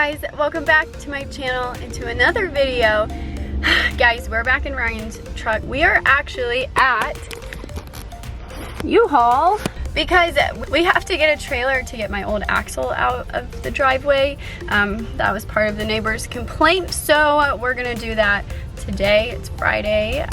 guys, welcome back to my channel and to another video. Guys, we're back in Ryan's truck. We are actually at U-Haul because we have to get a trailer to get my old axle out of the driveway. That was part of the neighbor's complaint, so we're gonna do that today. It's Friday.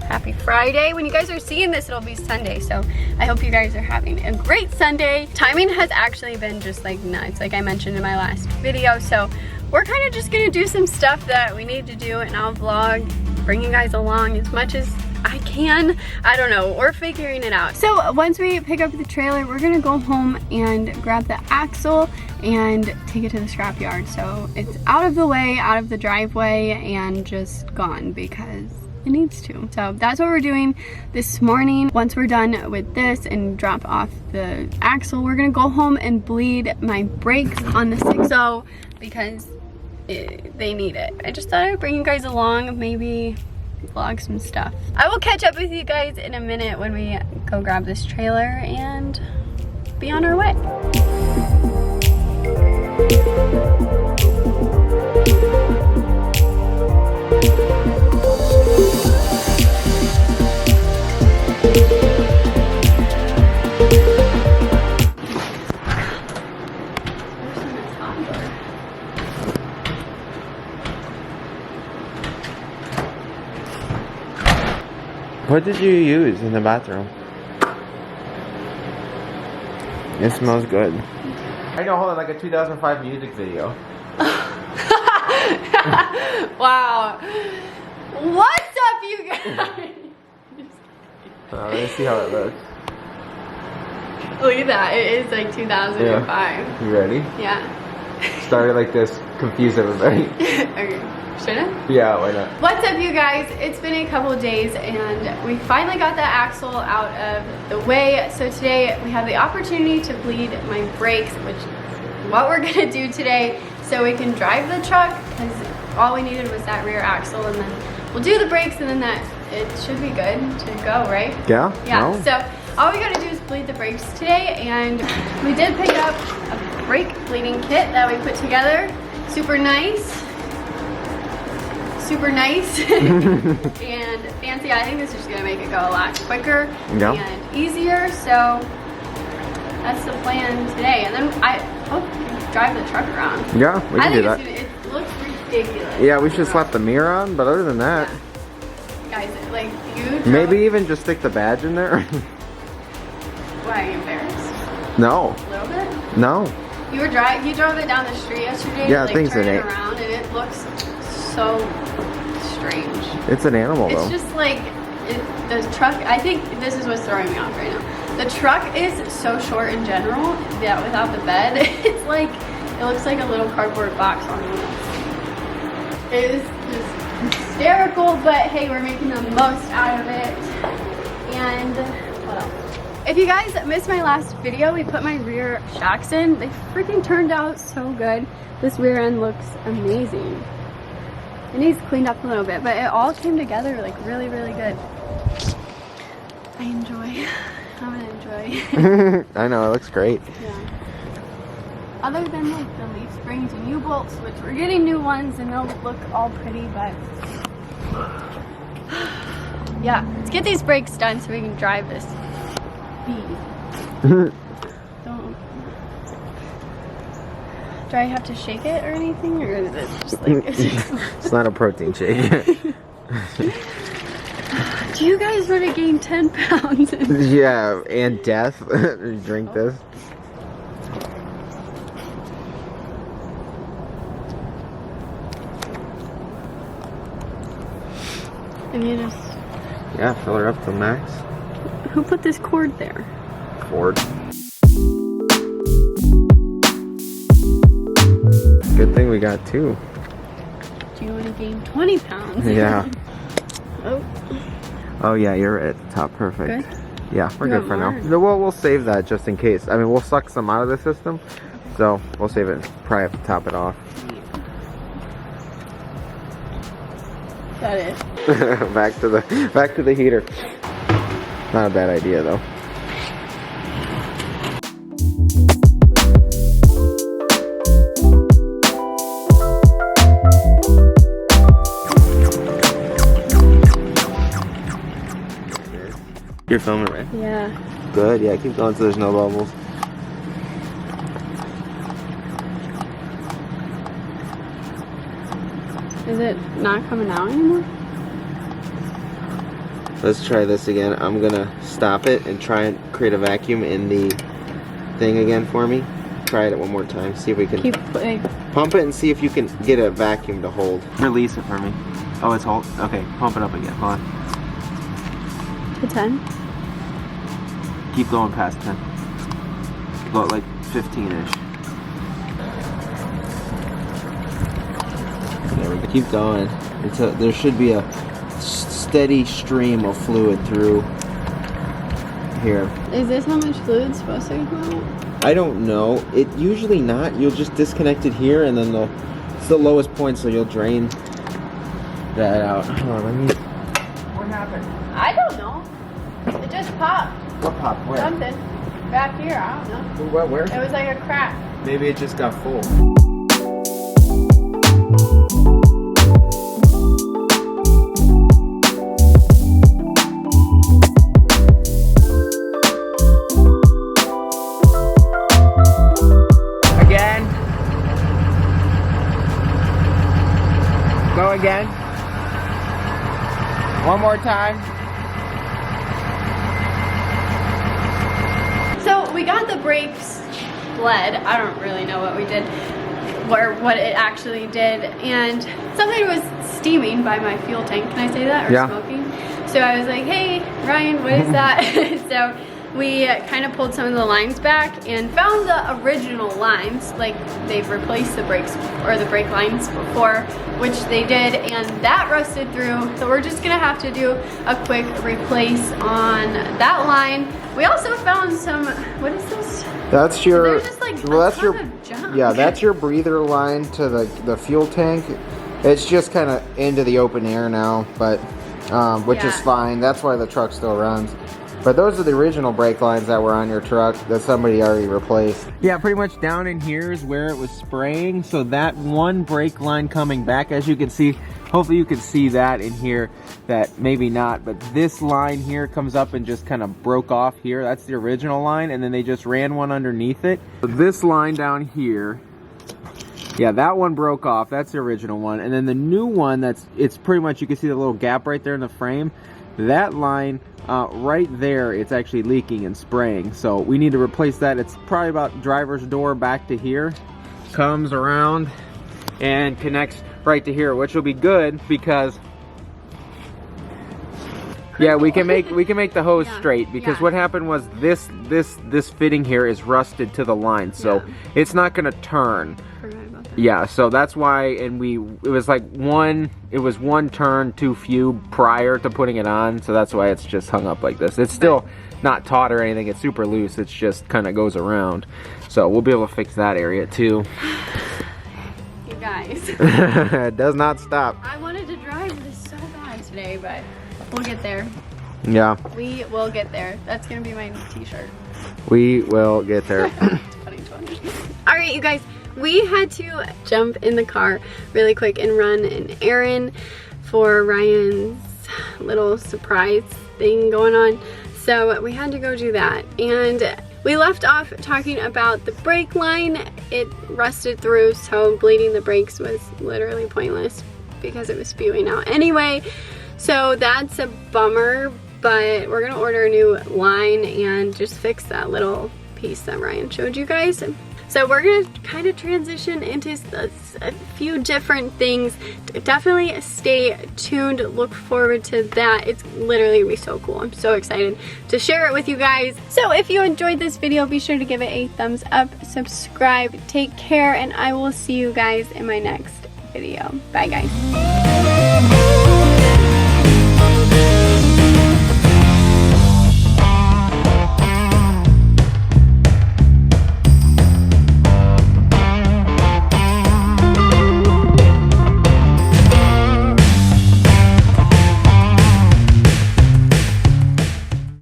Happy Friday. When you guys are seeing this, it'll be Sunday, so I hope you guys are having a great Sunday. Timing has actually been just like nuts, like I mentioned in my last video, so we're kind of just gonna do some stuff that we need to do, and I'll vlog, bring you guys along as much as I can. I don't know, we're figuring it out. So once we pick up the trailer, we're gonna go home and grab the axle and take it to the scrapyard, so it's out of the way, out of the driveway, and just gone because it needs to. So that's what we're doing this morning. Once we're done with this and drop off the axle, we're gonna go home and bleed my brakes on the 6.0 because they need it. I just thought I would bring you guys along, maybe vlog some stuff. I will catch up with you guys in a minute when we go grab this trailer and be on our way. What did you use in the bathroom? It smells good. I know, hold on, like a 2005 music video. Wow. What's up, you guys? Let's see how it looks. Look at that, it is like 2005. Yeah. You ready? Yeah. Started like this, confuse everybody. Okay. Should I? Yeah, why not? What's up, you guys? It's been a couple of days and we finally got the axle out of the way. So today we have the opportunity to bleed my brakes, which is what we're gonna do today, so we can drive the truck, because all we needed was that rear axle, and then we'll do the brakes, and then that it should be good to go, right? Yeah? Yeah, No? so all we gotta do is bleed the brakes today, and we did pick up a brake bleeding kit that we put together. Super nice. Super nice and fancy. I think this is just gonna make it go a lot quicker and easier. So that's the plan today. And then I hope we can drive the truck around. Yeah, we can do that. It looks ridiculous. Yeah, we should slap the mirror on, but other than that, guys, like you. Maybe even just stick the badge in there. Why, are you embarrassed? No. A little bit? No. You drove it down the street yesterday. Yeah, like, things in it. Around, and it looks so strange. It's an animal, though. It's just like the truck. I think this is what's throwing me off right now. The truck is so short in general that without the bed, it's like it looks like a little cardboard box on wheels. It is just hysterical, but hey, we're making the most out of it. And what else? If you guys missed my last video, we put my rear shocks in. They freaking turned out so good. This rear end looks amazing. It needs cleaned up a little bit, but it all came together like really, really good. I'm gonna enjoy. I know, it looks great. Yeah. Other than like the leaf springs and U-bolts, which we're getting new ones and they'll look all pretty, but yeah, let's get these brakes done so we can drive this beast. Do I have to shake it or anything, or is it just like... It's not a protein shake. Do you guys want to gain 10 pounds? Yeah, and death. Drink this. And you just... Yeah, fill her up to max. Who put this cord there? Ford. Good thing we got two. Do you want to gain 20 pounds? Yeah. Oh. Oh yeah, you're at the top. Perfect. Good? Yeah, we're good for now. No, we'll save that just in case. I mean, we'll suck some out of the system, so we'll save it. Probably have to top it off. Got it. back to the heater. Not a bad idea though. You're filming, right? Yeah. Good, yeah, keep going so there's no bubbles. Is it not coming out anymore? Let's try this again. I'm gonna stop it and try and create a vacuum in the thing again for me. Try it one more time. See if we can pump it and see if you can get a vacuum to hold. Release it for me. Oh, it's hold. Okay, pump it up again. Hold on. To 10? Keep going past 10. Go at like 15-ish. There we go. Keep going until there should be a steady stream of fluid through here. Is this how much fluid's supposed to come out? I don't know. It usually not. You'll just disconnect it here, and then it's the lowest point, so you'll drain that out. Hold on, let me. What happened? I don't know. It just popped. What popped? Where? Something. Back here, I don't know. What? Where? It was like a crack. Maybe it just got full. Again. Go again. One more time. So we got the brakes bled. I don't really know what we did or what it actually did. And something was steaming by my fuel tank. Can I say that? Or yeah. Smoking. So I was like, hey, Ryan, what is that? So we kind of pulled some of the lines back and found the original lines. Like they've replaced the brakes or the brake lines before, which they did, and that rusted through. So we're just gonna have to do a quick replace on that line. We also found some, what is this? That's your, so just like well, that's your, junk. yeah, that's your breather line to the fuel tank. It's just kind of into the open air now, but which is fine. That's why the truck still runs. But those are the original brake lines that were on your truck that somebody already replaced. Yeah, pretty much down in here is where it was spraying. So that one brake line coming back, as you can see, hopefully you can see that in here, that maybe not, but this line here comes up and just kind of broke off here. That's the original line, and then they just ran one underneath it. So this line down here, yeah, that one broke off. That's the original one. And then the new one, it's pretty much, you can see the little gap right there in the frame. That line right there, it's actually leaking and spraying. So we need to replace that. It's probably about driver's door back to here. Comes around and connects right to here, which will be good because yeah, we can make the hose straight, because what happened was this fitting here is rusted to the line, so it's not gonna turn. Yeah, so that's why, and it was one turn too few prior to putting it on, so that's why it's just hung up like this. It's still not taut or anything, it's super loose, it's just kind of goes around. So we'll be able to fix that area too. You guys. It does not stop. I wanted to drive this so bad today, but we'll get there. Yeah. We will get there. That's gonna be my t-shirt. We will get there. 2020. All right, you guys. We had to jump in the car really quick and run an errand for Ryan's little surprise thing going on. So we had to go do that. And we left off talking about the brake line. It rusted through, so bleeding the brakes was literally pointless because it was spewing out anyway. So that's a bummer, but we're gonna order a new line and just fix that little piece that Ryan showed you guys. So we're gonna kind of transition into a few different things. Definitely stay tuned, look forward to that. It's literally gonna be so cool. I'm so excited to share it with you guys. So if you enjoyed this video, be sure to give it a thumbs up, subscribe, take care, and I will see you guys in my next video. Bye guys.